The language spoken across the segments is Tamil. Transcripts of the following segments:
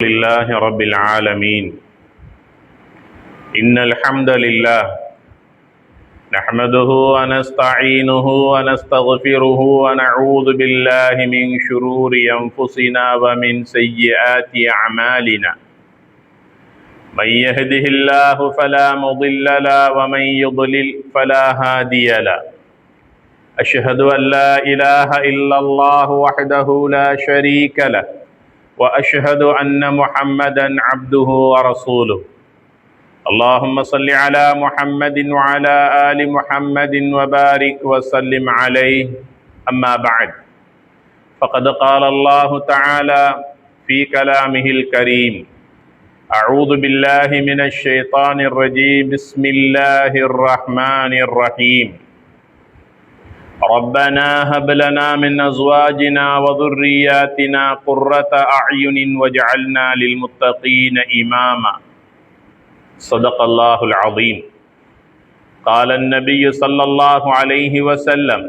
لله رب العالمين إن الحمد لله نحمده ونستعينه ونستغفره ونعوذ بالله من شرور أنفسنا ومن سيئات أعمالنا من يهده الله فلا مضل له ومن يضلل فلا هادي له أشهد أن لا إله إلا الله وحده لا شريك له وأشهد أن محمدا عبده ورسوله اللهم صل على محمد وعلى آل محمد وبارك وسلم عليه أما بعد فقد قال الله تعالى في كلامه الكريم أعوذ بالله من الشيطان الرجيم بسم الله الرحمن الرحيم ربنا هب لنا من أزواجنا وذرياتنا قرة أعين واجعلنا للمتقين إماما صدق الله العظيم قال النبي صلى الله عليه وسلم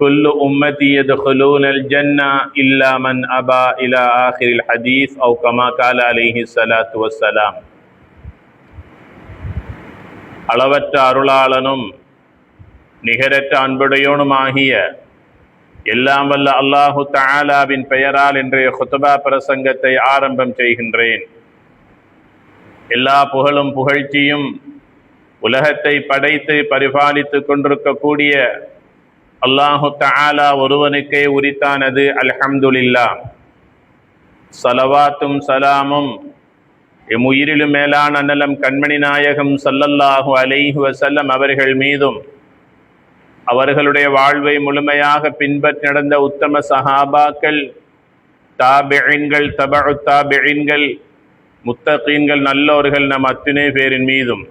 كل أمتي يدخلون الجنة إلا من أبى إلى آخر الحديث أو كما قال عليه الصلاة والسلام அளவற்ற அருளாளனும் நிகரற்ற அன்புடையோனுமாகிய எல்லாம் வல்ல அல்லாஹு தஆலாவின் பெயரால் இன்றைய குத்பா பிரசங்கத்தை ஆரம்பம் செய்கின்றேன். எல்லா புகழும் புகழ்ச்சியும் உலகத்தை படைத்து பரிபாலித்து கொண்டிருக்கக்கூடிய அல்லாஹு தஆலா ஒருவனுக்கே உரித்தானது. அல்ஹம்துலில்லாஹ். ஸலவாத்தும் சலாமும் எம் உயிரிலும் மேலான அன்னலம் கண்மணி நாயகம் ஸல்லல்லாஹு அலைஹி வஸல்லம் அவர்கள் மீதும் அவர்களுடைய வாழ்வை முழுமையாக பின்பற்றி நடந்த உத்தம சஹாபாக்கள், தாபிஈன்கள், தபஉ தாபிஈன்கள், முத்தகீன்கள், நல்லோர்கள் நம் அத்தனை பேரின் மீதும்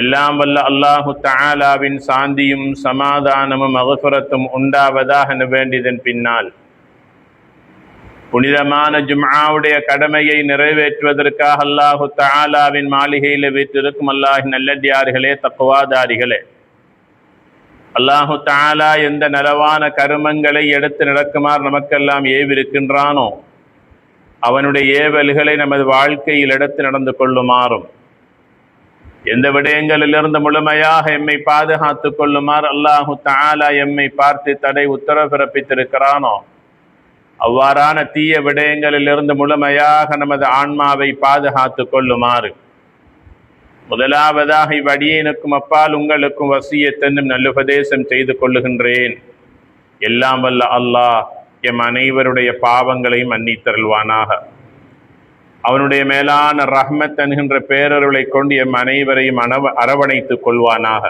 எல்லாம் வல்ல அல்லாஹு தஆலாவின் சாந்தியும் சமாதானமும் மக்ஃபிரத்தும் உண்டாவதாக வேண்டியதன் பின்னால் புனிதமான ஜும்ஆவுடைய கடமையை நிறைவேற்றுவதற்காக அல்லாஹு தஆலாவின் மாளிகையில் வீற்றிருக்கும் அல்லாஹின் நல்லடியார்களே, தக்வாதாரிகளே, அல்லாஹு தஆலா எந்த நலவான கருமங்களை எடுத்து நடக்குமாறு நமக்கெல்லாம் ஏவிருக்கின்றானோ அவனுடைய ஏவல்களை நமது வாழ்க்கையில் எடுத்து நடந்து கொள்ளுமாறும், எந்த விடயங்களிலிருந்து முழுமையாக எம்மை பாதுகாத்து கொள்ளுமாறு அல்லாஹு தஆலா எம்மை பார்த்து தடை உத்தரவு பிறப்பித்திருக்கிறானோ அவ்வாறான தீய விடயங்களிலிருந்து முழுமையாக நமது ஆன்மாவை பாதுகாத்து கொள்ளுமாறு முதலாவதாக இவ்வடியேனுக்கும் அப்பால் உங்களுக்கும் வசியத்தென்னும் நல்லுபதேசம் செய்து கொள்ளுகின்றேன். எல்லாம் வல்ல அல்லாஹ் எம் அனைவருடைய பாவங்களையும் மன்னித்தருள்வானாக. அவனுடைய மேலான ரஹ்மத் என்கின்ற பேரருளை கொண்டு எம் அனைவரையும் அரவணைத்துக் கொள்வானாக.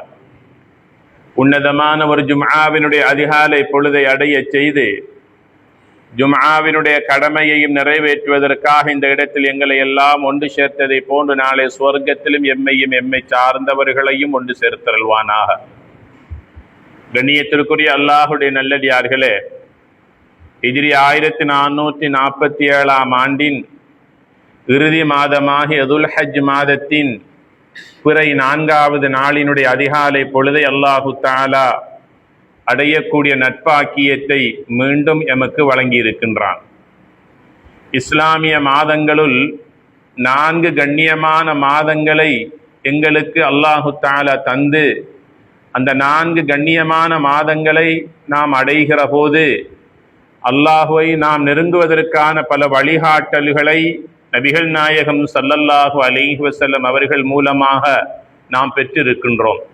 உன்னதமான ஒரு ஜும்ஆவினுடைய அதிகாலை பொழுதை அடைய செய்து ஜும்ஆவினுடைய கடமையையும் நிறைவேற்றுவதற்காக இந்த இடத்தில் எங்களை எல்லாம் ஒன்று சேர்த்ததை போன்று நாளை சுவர்க்கத்திலும் எம்மையும் எம்மை சார்ந்தவர்களையும் ஒன்று சேர்த்தருள்வானாக. கண்ணியத்திற்குரிய அல்லாஹுடைய நல்லடியார்களே, ஹிஜ்ரி 1447 ஆண்டின் இறுதி மாதமாகிய துல் ஹஜ் மாதத்தின் பிறை 4வது நாளினுடைய அதிகாலை பொழுதை அல்லாஹு தஆலா அடையக்கூடிய நட்பாக்கியத்தை மீண்டும் எமக்கு வழங்கி இருக்கின்றான். இஸ்லாமிய மாதங்களுள் 4 கண்ணியமான மாதங்களை எங்களுக்கு அல்லாஹு தஆலா தந்து அந்த 4 கண்ணியமான மாதங்களை நாம் அடைகிற போது அல்லாஹுவை நாம் நெருங்குவதற்கான பல வழிகாட்டல்களை நபிகள் நாயகம் ஸல்லல்லாஹு அலைஹி வஸல்லம் அவர்கள் மூலமாக நாம் பெற்றிருக்கின்றோம்.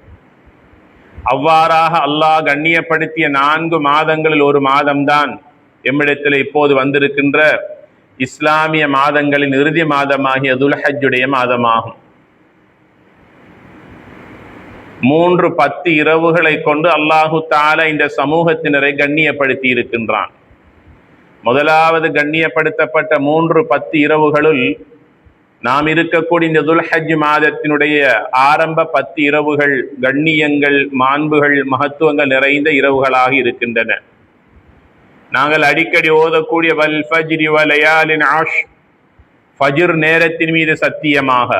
அவ்வாறாக அல்லாஹ் கண்ணியப்படுத்திய 4 மாதங்களில் ஒரு மாதம்தான் எம்மிடத்தில் இப்போது வந்திருக்கின்ற இஸ்லாமிய மாதங்களின் இறுதி மாதமாகிய துல் ஹஜ்ஜுடைய மாதமாகும். 3 இரவுகளை கொண்டு அல்லாஹு தஆலா இந்த சமூகத்தினரை கண்ணியப்படுத்தி இருக்கின்றான். முதலாவது கண்ணியப்படுத்தப்பட்ட 3 இரவுகளுள் நாம் இருக்கக்கூடிய இந்த துல் ஹஜ் மாதத்தினுடைய ஆரம்ப 10 இரவுகள் கண்ணியங்கள், மாண்புகள், மகத்துவங்கள் நிறைந்த இரவுகளாக இருக்கின்றன. நாங்கள் அடிக்கடி ஓதக்கூடிய வல் ஃபஜ்ரி வ லயாலின் ஆஷ், ஃபஜ்ர் நேரத்தின் மீது சத்தியமாக,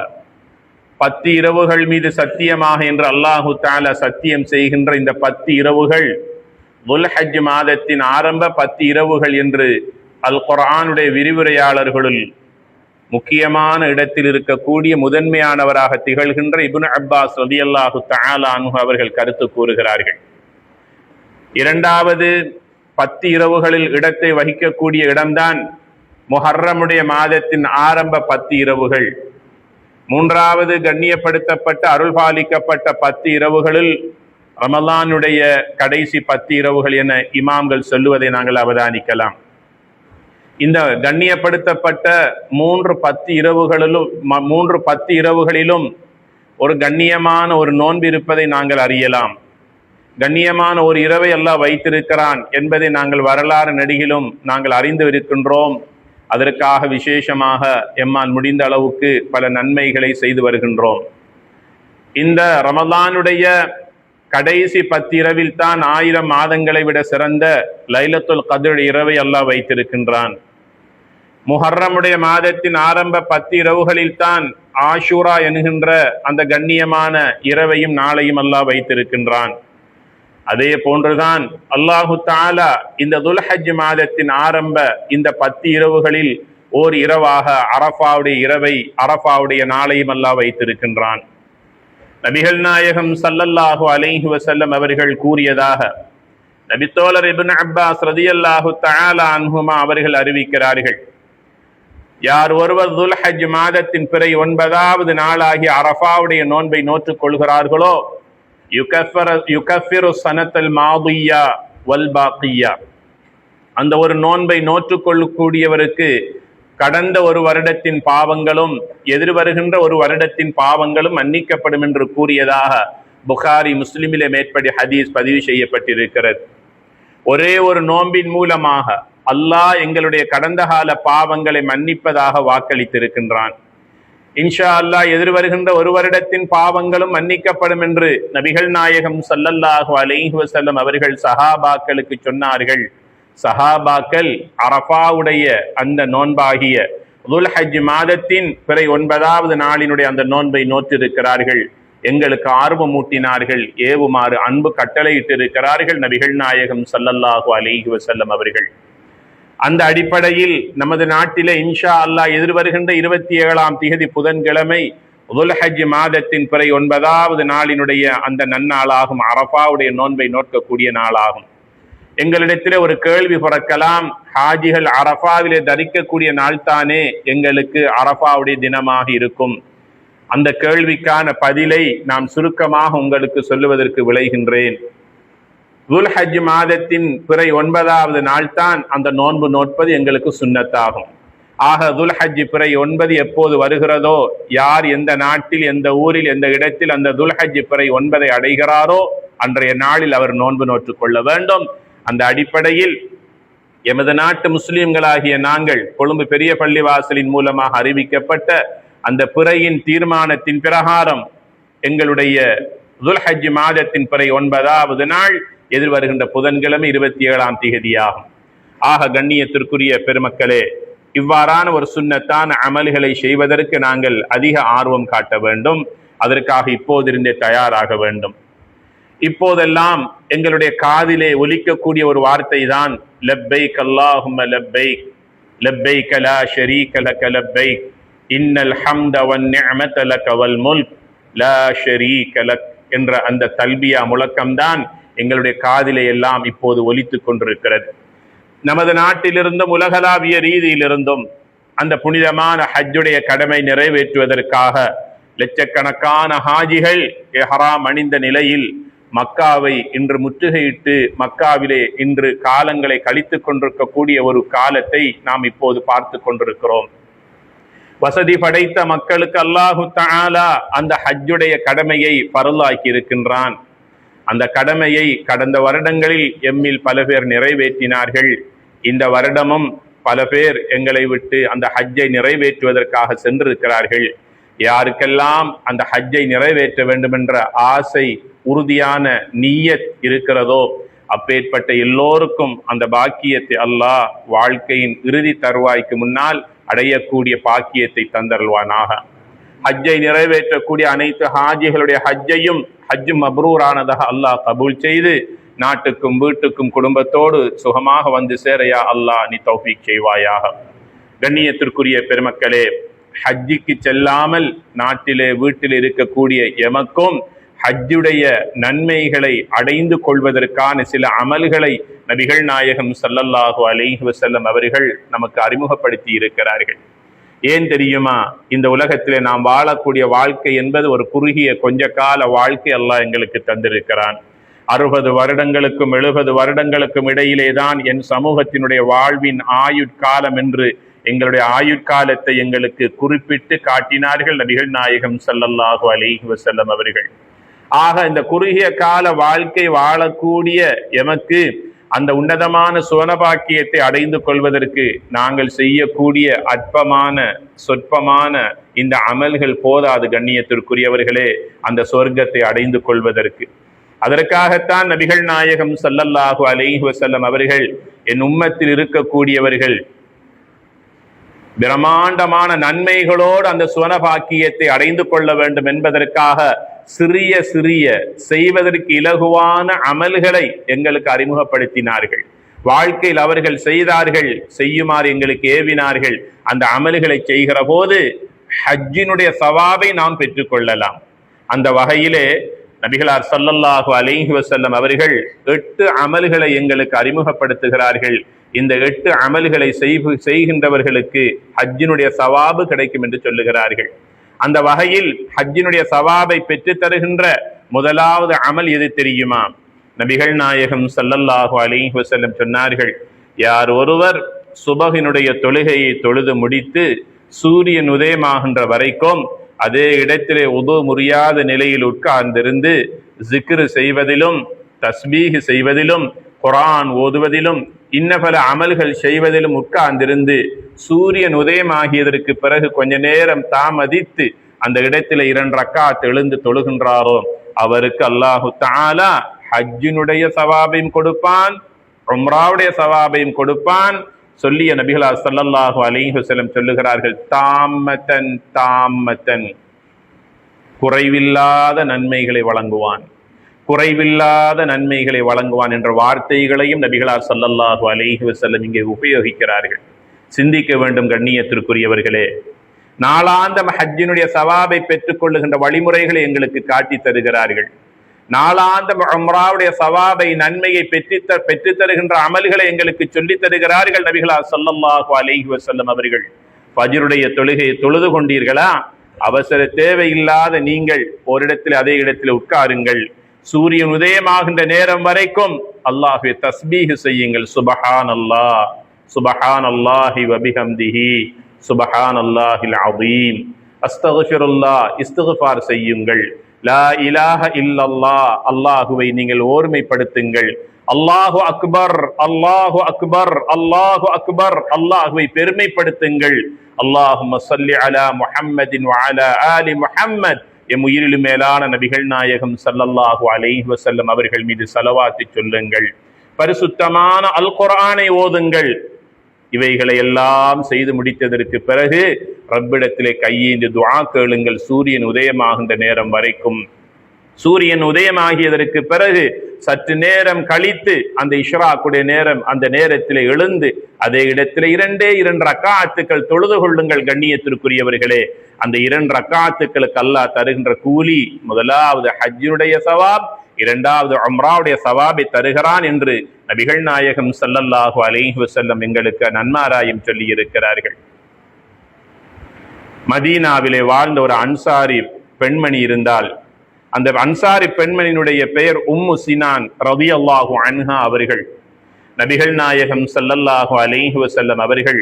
10 இரவுகள் மீது சத்தியமாக என்று அல்லாஹு தஆலா சத்தியம் செய்கின்ற இந்த 10 இரவுகள் துல் ஹஜ் மாதத்தின் ஆரம்ப 10 இரவுகள் என்று அல் குர்ஆனுடைய விரிவுரையாளர்களுள் முக்கியமான இடத்தில் இருக்கக்கூடிய முதன்மையானவராக திகழ்கின்ற இப்னு அப்பாஸ் ரலியல்லாஹு தஆலா அன்ஹு அவர்கள் கருத்து கூறுகிறார்கள். இரண்டாவது 10 இரவுகளில் இடத்தை வகிக்கக்கூடிய இடம்தான் முஹர்ரமுடைய மாதத்தின் ஆரம்ப 10 இரவுகள். மூன்றாவது கண்ணியப்படுத்தப்பட்ட அருள்பாலிக்கப்பட்ட 10 இரவுகளில் ரமலானுடைய கடைசி 10 இரவுகள் என இமாம்கள் சொல்லுவதை நாங்கள் அவதானிக்கலாம். இந்த கண்ணியப்படுத்தப்பட்ட 3 10 இரவுகளிலும் ஒரு கண்ணியமான ஒரு நோன்பு இருப்பதை நாங்கள் அறியலாம். கண்ணியமான ஒரு இரவை அல்லாஹ் வைத்திருக்கிறான் என்பதை நாங்கள் வரலாறு நெடுகிலும் நாங்கள் அறிந்து இருக்கின்றோம். அதற்காக விசேஷமாக எம்மால் முடிந்த அளவுக்கு பல நன்மைகளை செய்து வருகின்றோம். இந்த ரமலானுடைய கடைசி 10 இரவில் தான் 1000 மாதங்களை விட சிறந்த லைலத்துல் கத்ர் இரவை அல்லாஹ் வைத்திருக்கின்றான். முஹர்ரமுடைய மாதத்தின் ஆரம்ப 10 இரவுகளில் தான் ஆஷூரா என்கின்ற அந்த கண்ணியமான இரவையும் நாளையும் அல்லாஹ் வைத்திருக்கின்றான். அதே போன்றுதான் அல்லாஹு தஆலா இந்த துல்ஹஜ் மாதத்தின் ஆரம்ப இந்த 10 இரவுகளில் ஓர் இரவாக அரஃபாவுடைய இரவை, அரஃபாவுடைய நாளையும் அல்லாஹ் வைத்திருக்கின்றான். நபிகள் நாயகம் ஸல்லல்லாஹு அலைஹி வஸல்லம் அவர்கள் கூறியதாக நபித்தோழர் இப்னு அப்பாஸ் ரலியல்லாஹு தஆலா அன்ஹுமா அவர்கள் அறிவிக்கிறார்கள், யார் ஒருவர் துல்ஹஜ் மாதத்தின் பிறை 9வது நாளாகி அரஃபாவுடைய நோன்பை நோற்றுக் கொள்கிறார்களோ யுகஃபிரு ஸனத்தல் மாதிய்யா வல் பாக்கியா, அந்த ஒரு நோன்பை நோற்றுக் கொள்ளக்கூடியவருக்கு கடந்த ஒரு வருடத்தின் பாவங்களும் எதிர்வருகின்ற ஒரு வருடத்தின் பாவங்களும் மன்னிக்கப்படும் என்று கூறியதாக புகாரி முஸ்லிமிலே மேற்படி ஹதீஸ் பதிவு செய்யப்பட்டிருக்கிறது. ஒரே ஒரு நோன்பின் மூலமாக அல்லாஹ் எங்களுடைய கடந்த கால பாவங்களை மன்னிப்பதாக வாக்களித்திருக்கின்றான். இன்ஷா அல்லாஹ் எதிர்வருகின்ற ஒரு வருடத்தின் பாவங்களும் மன்னிக்கப்படும் என்று நபிகள் நாயகம் ஸல்லல்லாஹு அலைஹி வஸல்லம் அவர்கள் சஹாபாக்களுக்கு சொன்னார்கள். சஹாபாக்கள் அரஃபாவுடைய அந்த நோன்பாகிய துல்ஹஜ் மாதத்தின் பிறை 9வது நாளினுடைய அந்த நோன்பை நோற்றிருக்கிறார்கள். எங்களுக்கு ஆர்வம் ஊட்டினார்கள், ஏவுமாறு அன்பு கட்டளையிட்டு இருக்கிறார்கள் நபிகள் நாயகம் ஸல்லல்லாஹு அலைஹி வஸல்லம் அவர்கள். அந்த அடிப்படையில் நமது நாட்டிலே இன்ஷா அல்லாஹ் எதிர்வருகின்ற 27ஆம் திகதி புதன்கிழமை துல்ஹஜ் மாதத்தின் பிறை 9வது நாளினுடைய அந்த நன்னாளாகும், அரஃபாவுடைய நோன்பை நோக்கக்கூடிய நாளாகும். எங்களிடத்திலே ஒரு கேள்வி பிறக்கலாம், ஹாஜிகள் அரஃபாவிலே தரிக்கக்கூடிய நாள் தானே எங்களுக்கு அரஃபாவுடைய தினமாக இருக்கும்? அந்த கேள்விக்கான பதிலை நாம் சுருக்கமாக உங்களுக்கு சொல்லுவதற்கு விளைகின்றேன். துல்ஹஜ் மாதத்தின் பிறை 9வது நாள் தான் அந்த நோன்பு நோட்பது எங்களுக்கு சுன்னத்தாகும். ஆக துல்ஹஜ் பிறை 9 எப்போது வருகிறதோ, யார் எந்த நாட்டில் எந்த ஊரில் எந்த இடத்தில் அந்த துல்ஹஜ் பிறை 9 அடைகிறாரோ அன்றைய நாளில் அவர் நோன்பு நோற்றுக் கொள்ள வேண்டும். அந்த அடிப்படையில் எமது நாட்டு முஸ்லிம்களாகிய நாங்கள் கொழும்பு பெரிய பள்ளிவாசலின் மூலமாக அறிவிக்கப்பட்ட அந்த பிறையின் தீர்மானத்தின் பிரகாரம் எங்களுடைய துல்ஹஜ் மாதத்தின் பிறை 9வது நாள் எதிர்வருகின்ற புதன்கிழமை 27ஆம் திகதியாகும். ஆக கண்ணியத்திற்குரிய பெருமக்களே, இவ்வாறான ஒரு சுன்னத்தான அமல்களை செய்வதற்கு நாங்கள் அதிக ஆர்வம் காட்ட வேண்டும். அதற்காக இப்போதிருந்தே தயாராக வேண்டும். இப்போதெல்லாம் எங்களுடைய காதிலே ஒலிக்கக்கூடிய ஒரு வார்த்தை தான் லப்பைக் அல்லாஹும்ம லப்பைக் லப்பைக் லா ஷரீக லக லப்பைக் இன்னல் ஹம்த வன் நிஅமத லக வல் முல்க் லா ஷரீக லக் என்ற அந்த தல்பியா முழக்கம்தான் எங்களுடைய காதிலே எல்லாம் இப்போது ஒலித்துக் கொண்டிருக்கிறது. நமது நாட்டிலிருந்தும் உலகளாவிய ரீதியிலிருந்தும் அந்த புனிதமான ஹஜ்ஜுடைய கடமை நிறைவேற்றுவதற்காக லட்சக்கணக்கான ஹாஜிகள் இஹ்ராம் அணிந்த நிலையில் மக்காவை இன்று முற்றுகையிட்டு மக்காவிலே இன்று காலங்களை கழித்துக் கொண்டிருக்கக்கூடிய ஒரு காலத்தை நாம் இப்போது பார்த்து கொண்டிருக்கிறோம். வசதி படைத்த மக்களுக்கு அல்லாஹு தஆலா அந்த ஹஜ்ஜுடைய கடமையை பரலாக்கி இருக்கின்றான். அந்த கடமையை கடந்த வருடங்களில் எம்மில் பல பேர் நிறைவேற்றினார்கள். இந்த வருடமும் பல பேர் எங்களை விட்டு அந்த ஹஜ்ஜை நிறைவேற்றுவதற்காக சென்றிருக்கிறார்கள். யாருக்கெல்லாம் அந்த ஹஜ்ஜை நிறைவேற்ற வேண்டும் என்ற ஆசை, உறுதியான நிய்யத் இருக்கிறதோ அப்பேற்பட்ட எல்லோருக்கும் அந்த பாக்கியத்தை அல்லாஹ் வாழ்க்கையின் இறுதி தருவாய்க்கு முன்னால் அடையக்கூடிய பாக்கியத்தை தந்தருள்வானாக. ஹஜ்ஜை நிறைவேற்றக்கூடிய அனைத்து ஹாஜிகளுடைய ஹஜ்ஜையும் ஹஜ் மப்ரூரானதாக அல்லாஹ் கபூல் செய்து நாட்டுக்கும் வீட்டுக்கும் குடும்பத்தோடு சுகமாக வந்து சேரையா அல்லாஹ் நீ தௌஃபீக் செய்வாயாக. கண்ணியத்திற்குரிய பெருமக்களே, ஹஜ்ஜிக்கு செல்லாமல் நாட்டிலே வீட்டில் இருக்கக்கூடிய எமக்கும் ஹஜ்ஜுடைய நன்மைகளை அடைந்து கொள்வதற்கான சில அமல்களை நபிகள் நாயகம் ஸல்லல்லாஹு அலைஹி வஸல்லம் அவர்கள் நமக்கு அறிமுகப்படுத்தி இருக்கிறார்கள். ஏன் தெரியுமா? இந்த உலகத்திலே நாம் வாழக்கூடிய வாழ்க்கை என்பது ஒரு குறுகிய கொஞ்ச கால வாழ்க்கை அல்லாஹ் எங்களுக்கு தந்திருக்கிறான். 60 வருடங்களுக்கும் 70 வருடங்களுக்கும் இடையிலே தான் என் சமூகத்தினுடைய வாழ்வின் ஆயுட்காலம் என்று எங்களுடைய ஆயுட்காலத்தை எங்களுக்கு குறிப்பிட்டு காட்டினார்கள் நபிகள் நாயகம் ஸல்லல்லாஹு அலைஹி வஸல்லம் அவர்கள். ஆக இந்த குறுகிய கால வாழ்க்கை வாழக்கூடிய எமக்கு அந்த உன்னதமான சுவனபாக்கியத்தை அடைந்து கொள்வதற்கு நாங்கள் செய்யக்கூடிய அற்பமான சொற்பமான இந்த அமல்கள் போதாது கண்ணியத்திற்குரியவர்களே, அந்த சொர்க்கத்தை அடைந்து கொள்வதற்கு. அதற்காகத்தான் நபிகள் நாயகம் ஸல்லல்லாஹு அலைஹி வஸல்லம் அவர்கள் என் உம்மத்தில் இருக்கக்கூடியவர்கள் பிரம்மாண்டமான நன்மைகளோடு அந்த சுவனபாக்கியத்தை அடைந்து கொள்ள வேண்டும் என்பதற்காக சிறிய சிறிய செய்வதற்கு இலகுவான அமல்களை எங்களுக்கு அறிமுகப்படுத்தினார்கள். வாழ்க்கையில் அவர்கள் செய்தார்கள், செய்யுமாறு எங்களுக்கு ஏவினார்கள். அந்த அமல்களை செய்கிற போது ஹஜ்ஜினுடைய சவாபை நாம் பெற்றுக்கொள்ளலாம். அந்த வகையிலே நபிகளார் ஸல்லல்லாஹு அலைஹி வஸல்லம் அவர்கள் 8 அமல்களை எங்களுக்கு அறிமுகப்படுத்துகிறார்கள். இந்த 8 அமல்களை செய்கின்றவர்களுக்கு ஹஜ்ஜினுடைய சவாபு கிடைக்கும் என்று சொல்லுகிறார்கள். அந்த வகையில் ஹஜ்ஜினுடைய சவாபை பெற்று தருகின்ற முதலாவது அமல் எது தெரியுமா? நபிகள் நாயகம் ஸல்லல்லாஹு அலைஹி வஸல்லம் சொன்னார்கள், யார் ஒருவர் சுபஹினுடைய தொழுகையை தொழுது முடித்து சூரியன் உதயமாகின்ற வரைக்கும் அதே இடத்திலே உது முறியாத நிலையில் உட்கார்ந்திருந்து ஜிக்ரு செய்வதிலும் தஸ்பீஹ் செய்வதிலும் குர்ஆன் ஓதுவதிலும் இன்ன பல அமல்கள் செய்வதிலும் உட்கார்ந்திருந்து சூரியன் உதயமாகியதற்கு பிறகு கொஞ்ச நேரம் தாமதித்து அந்த இடத்திலே 2 ரக்காத் எழுந்து தொழுகின்றாரோ அவருக்கு அல்லாஹு தஆலா ஹஜ்ஜினுடைய சவாபையும் கொடுப்பான், உம்ராவுடைய சவாபையும் கொடுப்பான். சொல்லிய நபிகளார் ஸல்லல்லாஹு அலைஹி வஸல்லம் சொல்லுகிறார்கள், தாம்மத்தன் தாம்மத்தன், குறைவில்லாத நன்மைகளை வழங்குவான், குறைவில்லாத நன்மைகளை வழங்குவான் என்ற வார்த்தைகளையும் நபிகளார் ஸல்லல்லாஹு அலைஹி வஸல்லம் இங்கே உபயோகிக்கிறார்கள். சிந்திக்க வேண்டும் கண்ணியத்திற்குரியவர்களே. நாளாந்த ஹஜ்ஜினுடைய சவாபை பெற்றுக் கொள்ளுகின்ற வழிமுறைகளை எங்களுக்கு காட்டி தருகிறார்கள். நாளாந்த உம்ராவுடைய சவாபை நன்மையை பெற்று தருகின்ற அமல்களை எங்களுக்கு சொல்லித் தருகிறார்கள் நபிகளார் ஸல்லல்லாஹு அலைஹி வஸல்லம் அவர்கள். ஃபஜ்ருடைய தொழுகையை தொழுது கொண்டீர்களா? அவசர தேவையில்லாத நீங்கள் ஓரிடத்தில் அதே இடத்தில் உட்காருங்கள். சூரியன் உதயமாகின்ற நேரம் வரைக்கும் அல்லாஹ்வை தஸ்பீஹ் செய்யுங்கள். சுப்ஹானல்லாஹ் சுப்ஹானல்லாஹி வ பிஹம்திஹி சுப்ஹானல்லாஹில் அஸீம். அஸ்தக்ஃபிருல்லாஹ், இஸ்திக்ஃபார் செய்யுங்கள். லா இலாஹ இல்லல்லாஹ், அல்லாஹுவை நீங்கள் ஓர்மைப்படுத்துங்கள். அல்லாஹு அக்பர் அல்லாஹு அக்பர் அல்லாஹு அக்பர், அல்லாஹுவை பெருமைப்படுத்துங்கள். அல்லாஹும்ம ஸல்லி அலா முஹம்மதின் வ அலா ஆலி முஹம்மத். எம் உயிரிலும் மேலான நபிகள் நாயகம் ஸல்லல்லாஹு அலைஹி வஸல்லம் அவர்கள் மீது ஸலவாத்தை சொல்லுங்கள். பரிசுத்தமான அல் குர்ஆனை ஓதுங்கள். இவைகளை எல்லாம் செய்து முடித்ததற்கு பிறகு ரப்பிடத்திலே கையேந்தி துஆ கேளுங்கள். சூரியன் உதயமாகின்ற நேரம் வரைக்கும். சூரியன் உதயமாகியதற்கு பிறகு சற்று நேரம் கழித்து அந்த இஷ்ராக்குடைய நேரம், அந்த நேரத்திலே எழுந்து அதே இடத்திலே 2 ரக்காத்துக்கள் தொழுது கொள்ளுங்கள். கண்ணியத்திற்குரியவர்களே, அந்த 2 ரக்காத்துக்களுக்கு அல்லாஹ் தருகின்ற கூலி, முதலாவது ஹஜ்ஜினுடைய சவாப், 2வது உம்ராவுடைய சவாபை தருகிறான் என்று நபிகள் நாயகம் ஸல்லல்லாஹு அலைஹி வஸல்லம் எங்களுக்கு நன்மாராயம் சொல்லி இருக்கிறார்கள். மதீனாவிலே வாழ்ந்த ஒரு அன்சாரி பெண்மணி இருந்தால், அந்த அன்சாரி பெண்மணியினுடைய பெயர் உம்மு சினான் ரலியல்லாஹு அன்ஹா அவர்கள். நபிகள் நாயகம் ஸல்லல்லாஹு அலைஹி வஸல்லம் அவர்கள்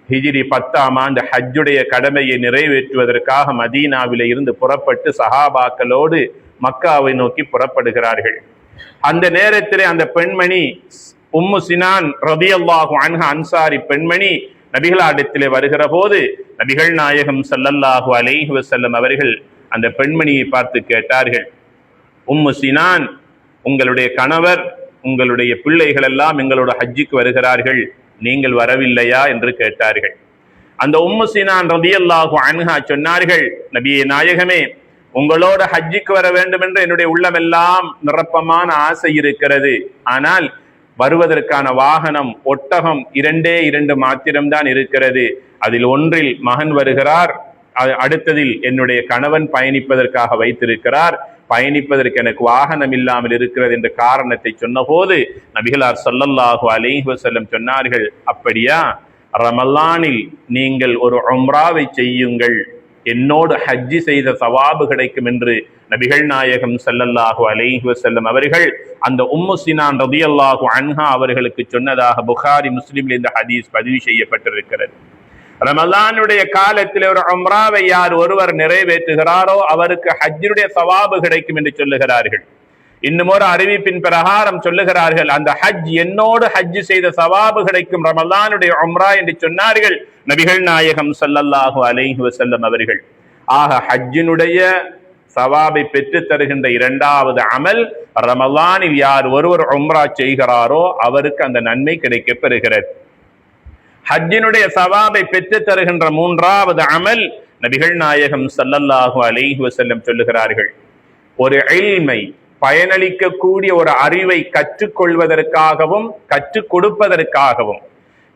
ஹிஜ்ரி 10ஆம் ஆண்டு ஹஜ்ஜுடைய கடமையை நிறைவேற்றுவதற்காக மதீனாவிலே இருந்து புறப்பட்டு சஹாபாக்களோடு மக்காவை நோக்கி புறப்படுகிறார்கள். அந்த நேரத்திலே அந்த பெண்மணி உம்மு சினான் ரலியல்லாஹு அன்ஹா அன்சாரி பெண்மணி நபிகளிடத்திலே வருகிற போது நபிகள் நாயகம் ஸல்லல்லாஹு அலைஹி வஸல்லம் அவர்கள் அந்த பெண்மணியை பார்த்து கேட்டார்கள், உம்மு சினான், உங்களுடைய கணவர் உங்களுடைய பிள்ளைகள் எல்லாம் எங்களோட ஹஜ்ஜுக்கு வருகிறார்கள், நீங்கள் வரவில்லையா என்று கேட்டார்கள். அந்த உம்மு சினான் ரலியல்லாஹு அன்ஹா சொன்னார்கள், நபியே நாயகமே, உங்களோட ஹஜ்ஜிக்கு வர வேண்டும் என்று என்னுடைய உள்ளமெல்லாம் நிரப்பமான ஆசை இருக்கிறது. ஆனால் வருவதற்கான வாகனம் ஒட்டகம் 2 மாத்திரம்தான் இருக்கிறது. அதில் ஒன்றில் மகன் வருகிறார், அடுத்ததில் என்னுடைய கணவன் பயணிப்பதற்காக வைத்திருக்கிறார். பயணிப்பதற்கு எனக்கு வாகனம் இல்லாமல் இருக்கிறது என்ற காரணத்தை சொன்னபோது நபிகளார் ஸல்லல்லாஹு அலைஹி வஸல்லம் சொன்னார்கள், அப்படியா, ரமலானில் நீங்கள் ஒரு உம்ராவை செய்யுங்கள், என்னோடு ஹஜ்ஜி செய்த சவாபு கிடைக்கும் என்று நபிகள் நாயகம் ஸல்லல்லாஹு அலைஹி வஸல்லம் அவர்கள் அந்த உம்மு சினான் ரலியல்லாஹு அன்ஹா அவர்களுக்கு சொன்னதாக புகாரி முஸ்லிமில் இந்த ஹதீஸ் பதிவு செய்யப்பட்டிருக்கிறது. ரமலானுடைய காலத்தில் ஒரு உம்ராவை யார் ஒருவர் நிறைவேற்றுகிறாரோ அவருக்கு ஹஜ்ஜுடைய சவாபு கிடைக்கும் என்று சொல்லுகிறார்கள். இன்னும் ஒரு அறிவிப்பின் பிரகாரம் சொல்லுகிறார்கள், அந்த ஹஜ் என்னோடு ஹஜ் செய்த சவாபு கிடைக்கும் ரமலானுடைய உம்ரா என்று சொன்னார்கள் நபிகள் நாயகம் ஸல்லல்லாஹு அலைஹி வஸல்லம் அவர்கள். ஆக ஹஜ்ஜினுடைய சவாபை பெற்று தருகின்ற 2வது அமல், ரமலானில் யார் ஒருவர் உம்ரா செய்கிறாரோ அவருக்கு அந்த நன்மை கிடைக்கப் பெறுகிறது. ஹஜ்ஜினுடைய சவாபை பெற்று தருகின்ற 3வது அமல், நபிகள் நாயகம் ஸல்லல்லாஹு அலைஹி வஸல்லம் சொல்லுகிறார்கள், ஒரு இல்மை பயனளிக்கக்கூடிய ஒரு அறிவை கற்றுக்கொள்வதற்காகவும் கற்றுக் கொடுப்பதற்காகவும்,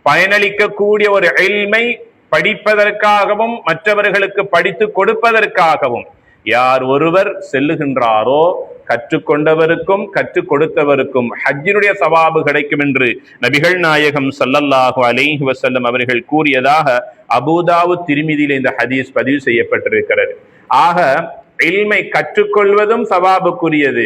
பயனளிக்கக்கூடிய ஒரு இல்மை படிப்பதற்காகவும் மற்றவர்களுக்கு படித்து கொடுப்பதற்காகவும் யார் ஒருவர் செல்லுகின்றாரோ கற்றுக்கொண்டவருக்கும் கற்றுக் கொடுத்தவருக்கும் ஹஜ்ஜினுடைய சவாபு கிடைக்கும் என்று நபிகள் நாயகம் ஸல்லல்லாஹு அலைஹி வஸல்லம் அவர்கள் கூறியதாக அபூதாவுத் திர்மிதியில் இந்த ஹதீஸ் பதிவு செய்யப்பட்டிருக்கிறது. ஆக இல்மை கற்றுக்கொள்வதும் சவாபுக்குரியது,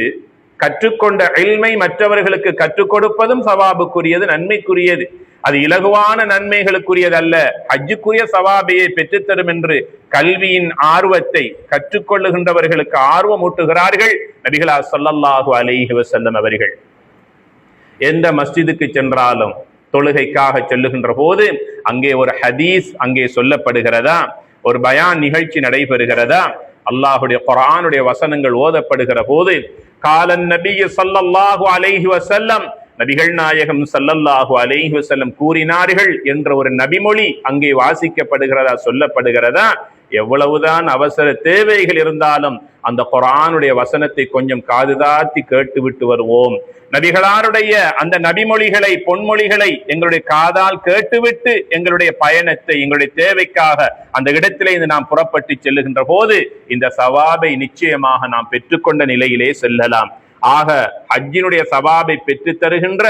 கற்றுக்கொண்ட இல்மை மற்றவர்களுக்கு கற்றுக் கொடுப்பதும் சவாபுக்குரியது, நன்மைக்குரியது. அது இலகுவான நன்மைகளுக்குரியது அல்ல, ஹஜ்ஜுக்குரிய சவாபையை பெற்றுத்தரும் என்று கல்வியின் ஆர்வத்தை கற்றுக்கொள்ளுகின்றவர்களுக்கு ஆர்வம் ஊட்டுகிறார்கள் நபிகளார் ஸல்லல்லாஹு அலைஹி வஸல்லம் அவர்கள். எந்த மஸ்ஜிதுக்கு சென்றாலும் தொழுகைக்காக செல்லுகின்ற போது அங்கே ஒரு ஹதீஸ் அங்கே சொல்லப்படுகிறதா, ஒரு பயான் நிகழ்ச்சி நடைபெறுகிறதா, அல்லாஹுடைய குர்ஆனுடைய வசனங்கள் ஓதப்படுகிற போது காலன் நபி ஸல்லல்லாஹு அலைஹி வஸல்லம், நபிகள் நாயகம் ஸல்லல்லாஹு அலைஹி வஸல்லம் கூறினார்கள் என்ற ஒரு நபிமொழி அங்கே வாசிக்கப்படுகிறதா, சொல்லப்படுகிறதா, எவ்வளவுதான் அவசர தேவைகள் இருந்தாலும் அந்த குர்ஆனுடைய வசனத்தை கொஞ்சம் காதுதாத்தி கேட்டுவிட்டு வருவோம். நபிகளாருடைய அந்த நபிமொழிகளை, பொன்மொழிகளை எங்களுடைய காதால் கேட்டுவிட்டு எங்களுடைய பயணத்தை, எங்களுடைய தேவைக்காக அந்த இடத்திலே நாம் புறப்பட்டு செல்லுகின்ற போது இந்த சவாபை நிச்சயமாக நாம் பெற்றுக்கொண்ட நிலையிலே செல்லலாம். ஆக ஹஜ்ஜினுடைய சவாபை பெற்று தருகின்ற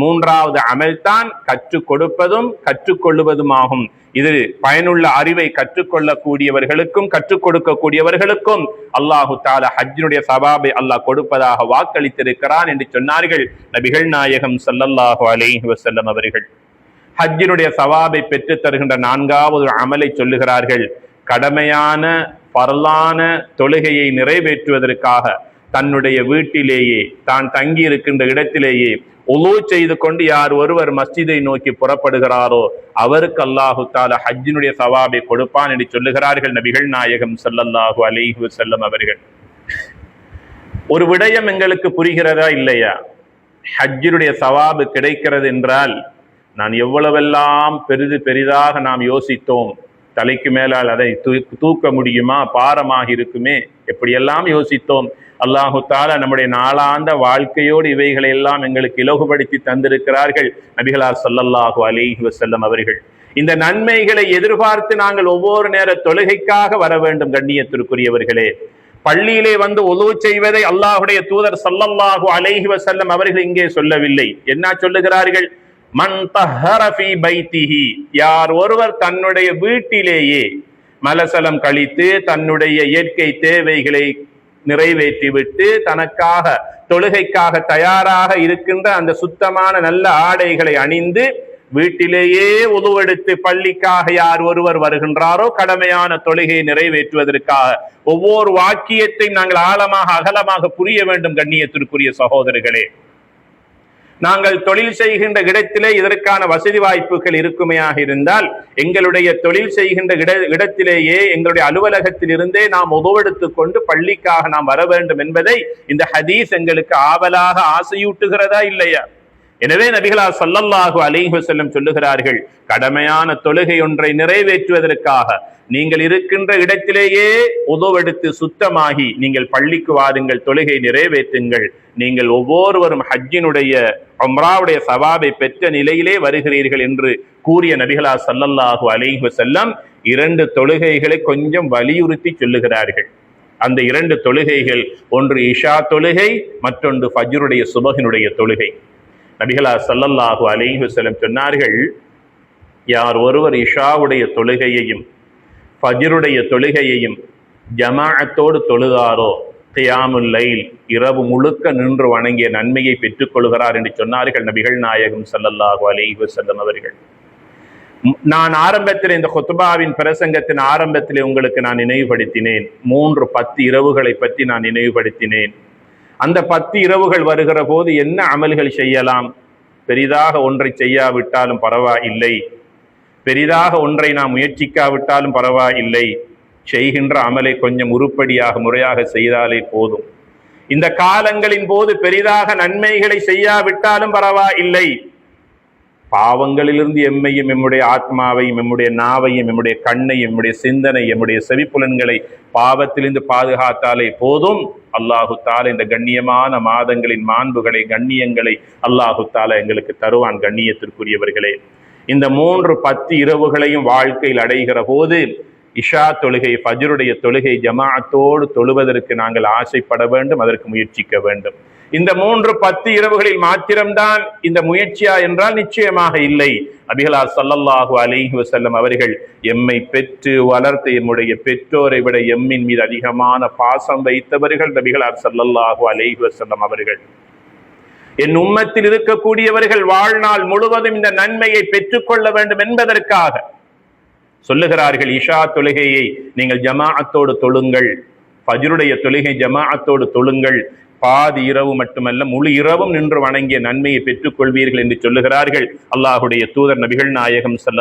3வது அமல்தான் கற்றுக் கொடுப்பதும் கற்றுக்கொள்ளுவதுமாகும். இது பயனுள்ள அறிவை கற்றுக்கொள்ளக்கூடியவர்களுக்கும் கற்றுக் கொடுக்கக்கூடியவர்களுக்கும் அல்லாஹு தஆலா ஹஜ்ஜினுடைய சவாபை அல்லாஹ் கொடுப்பதாக வாக்களித்திருக்கிறான் என்று சொன்னார்கள் நபிகள் நாயகம் ஸல்லல்லாஹு அலைஹி வஸல்லம் அவர்கள். ஹஜ்ஜினுடைய சவாபை பெற்று தருகின்ற 4வது அமலை சொல்லுகிறார்கள். கடமையான பரலான தொழுகையை நிறைவேற்றுவதற்காக தன்னுடைய வீட்டிலேயே, தான் தங்கி இருக்கின்ற இடத்திலேயே உலூ செய்து கொண்டு யார் ஒருவர் மஸ்ஜிதை நோக்கி புறப்படுகிறாரோ அவருக்கு அல்லாஹு தஆலா ஹஜ்ஜினுடைய சவாபை கொடுப்பான் என்று சொல்லுகிறார்கள் நபிகள் நாயகம் ஸல்லல்லாஹு அலைஹி வஸல்லம் அவர்கள். ஒரு விடயம் எங்களுக்கு புரிகிறதா இல்லையா? ஹஜ்ஜினுடைய சவாபு கிடைக்கிறது என்றால் நான் எவ்வளவெல்லாம் பெரிதாக நாம் யோசித்தோம், தலைக்கு மேலால் அதை தூக்க முடியுமா, பாரமாக இருக்குமே, எப்படியெல்லாம் யோசித்தோம். அல்லாஹு தஆலா நம்முடைய நாளாந்த வாழ்க்கையோடு இவைகளை எல்லாம் எங்களுக்கு இலகுபடுத்தி தந்திருக்கிறார்கள் நபிகளார் ஸல்லல்லாஹு அலைஹி வஸல்லம் அவர்கள். இந்த நன்மைகளை எதிர்பார்த்து நாங்கள் ஒவ்வொரு நேர தொழுகைக்காக வர வேண்டும். கண்ணியத்திற்குரியவர்களே, பள்ளியிலே வந்து உலூ செய்வதை அல்லாஹுடைய தூதர் ஸல்லல்லாஹு அலைஹி வஸல்லம் அவர்கள் இங்கே சொல்லவில்லை. என்ன சொல்லுகிறார்கள்? மன் தஹர ஃபீ பைத்திஹி, யார் ஒருவர் தன்னுடைய வீட்டிலேயே மலசலம் கழித்து தன்னுடைய இயற்கை தேவைகளை நிறைவேற்றிவிட்டு தனக்காக தொழுகைக்காக தயாராக இருக்கின்ற அந்த சுத்தமான நல்ல ஆடைகளை அணிந்து வீட்டிலேயே உதுவெடுத்து பள்ளிக்காக யார் ஒருவர் வருகின்றாரோ கடமையான தொழுகையை நிறைவேற்றுவதற்காக, ஒவ்வொரு வாக்கியத்தையும் நாங்கள் ஆழமாக அகலமாக புரிய வேண்டும். கண்ணியத்திற்குரிய சகோதரர்களே, நாங்கள் தொழில் செய்கின்ற இடத்திலே இதற்கான வசதி வாய்ப்புகள் இருக்குமையாக இருந்தால் எங்களுடைய தொழில் செய்கின்ற இடத்திலேயே எங்களுடைய அலுவலகத்தில் இருந்தே நாம் உதவெடுத்துக் கொண்டு பள்ளிக்காக நாம் வர வேண்டும் என்பதை இந்த ஹதீஸ் எங்களுக்கு ஆவலாக ஆசையூட்டுகிறதா இல்லையா? எனவே நபிகளார் ஸல்லல்லாஹு அலைஹி வஸல்லம் சொல்லுகிறார்கள், கடமையான தொழுகை ஒன்றை நிறைவேற்றுவதற்காக நீங்கள் இருக்கின்ற இடத்திலேயே உதவெடுத்து சுத்தமாகி நீங்கள் பள்ளிக்கு வாருங்கள், தொழுகை நிறைவேற்றுங்கள். நீங்கள் ஒவ்வொருவரும் ஹஜ்ஜினுடைய உம்ராவுடைய சவாபை பெற்ற நிலையிலே வருகிறீர்கள் என்று கூறிய நபிகளார் ஸல்லல்லாஹு அலைஹி வஸல்லம் 2 தொழுகைகளை கொஞ்சம் வலியுறுத்தி சொல்லுகிறார்கள். அந்த 2 தொழுகைகள், ஒன்று இஷா தொழுகை, மற்றொன்று ஃபஜ்ருடைய சுபஹினுடைய தொழுகை. நபிகளார் ஸல்லல்லாஹு அலைஹி வஸல்லம் சொன்னார்கள், யார் ஒருவர் இஷாவுடைய தொழுகையையும் ஃபஜ்ருடைய தொழுகையையும் ஜமாஅத்தோடு தொழுதாரோ கியாமுல் லைல், இரவு முழுக்க நின்று வணங்கிய நன்மையை பெற்றுக் கொள்கிறார் என்று சொன்னார்கள் நபிகள் நாயகம் ஸல்லல்லாஹு அலைஹி வஸல்லம் அவர்கள். நான் ஆரம்பத்தில் இந்த குத்பாவின் பிரசங்கத்தின் ஆரம்பத்திலே உங்களுக்கு நான் நினைவுபடுத்தினேன், 3 இரவுகளை பற்றி நான் நினைவுபடுத்தினேன். அந்த 10 இரவுகள் வருகிற போது என்ன அமல்கள் செய்யலாம்? பெரிதாக ஒன்றை செய்யாவிட்டாலும் பரவாயில்லை, பெரிதாக ஒன்றை நாம் முயற்சிக்காவிட்டாலும் பரவாயில்லை, செய்கின்ற அமலை கொஞ்சம் உருப்படியாக முறையாக செய்தாலே போதும். இந்த காலங்களின் போது பெரிதாக நன்மைகளை செய்யாவிட்டாலும் பரவாயில்லை, பாவங்களிலிருந்து எம்மையும் எம்முடைய ஆத்மாவையும் எம்முடைய நாவையும் எம்முடைய கண்ணையும் எம்முடைய சிந்தனை எம்முடைய செவிப்புலன்களை பாவத்திலிருந்து பாதுகாத்தாலே போதும். அல்லாஹு தாலா இந்த கண்ணியமான மாதங்களின் மாண்புகளை கண்ணியங்களை அல்லாஹு தாலா எங்களுக்கு தருவான். கண்ணியத்திற்குரியவர்களே, இந்த 3 இரவுகளையும் வாழ்க்கையில் அடைகிற போது இஷா தொழுகை, ஃபஜ்ருடைய தொழுகை ஜமாஅத்தோடு தொழுவதற்கு நாங்கள் ஆசைப்பட வேண்டும், அதற்கு முயற்சிக்க வேண்டும். இந்த 3 இரவுகளில் மாத்திரம்தான் இந்த முயற்சியா என்றால் நிச்சயமாக இல்லை. நபிகளார் ஸல்லல்லாஹு அலைஹி வஸல்லம் அவர்கள் எம்மை பெற்று வளர்த்த எம்முடைய பெற்றோரை விட எம்மின் மீது அதிகமான பாசம் வைத்தவர்கள் நபிகளார் ஸல்லல்லாஹு அலைஹி வஸல்லம் அவர்கள். என் உம்மத்தில் இருக்கக்கூடியவர்கள் வாழ்நாள் முழுவதும் இந்த நன்மையை பெற்றுக்கொள்ள வேண்டும் என்பதற்காக சொல்லுகிறார்கள், இஷா தொழுகையை நீங்கள் ஜமாஅத்தோடு தொழுங்கள், ஃபஜ்ருடைய தொழுகை ஜமாஅத்தோடு தொழுங்கள், பாதி இரவு மட்டுமல்ல முழு இரவும் நின்று வணங்கிய நன்மையை பெற்றுக் கொள்வீர்கள் என்று சொல்லுகிறார்கள் அல்லாஹுடைய தூதர் நபிகள் நாயகம் ஸல்லல்லாஹு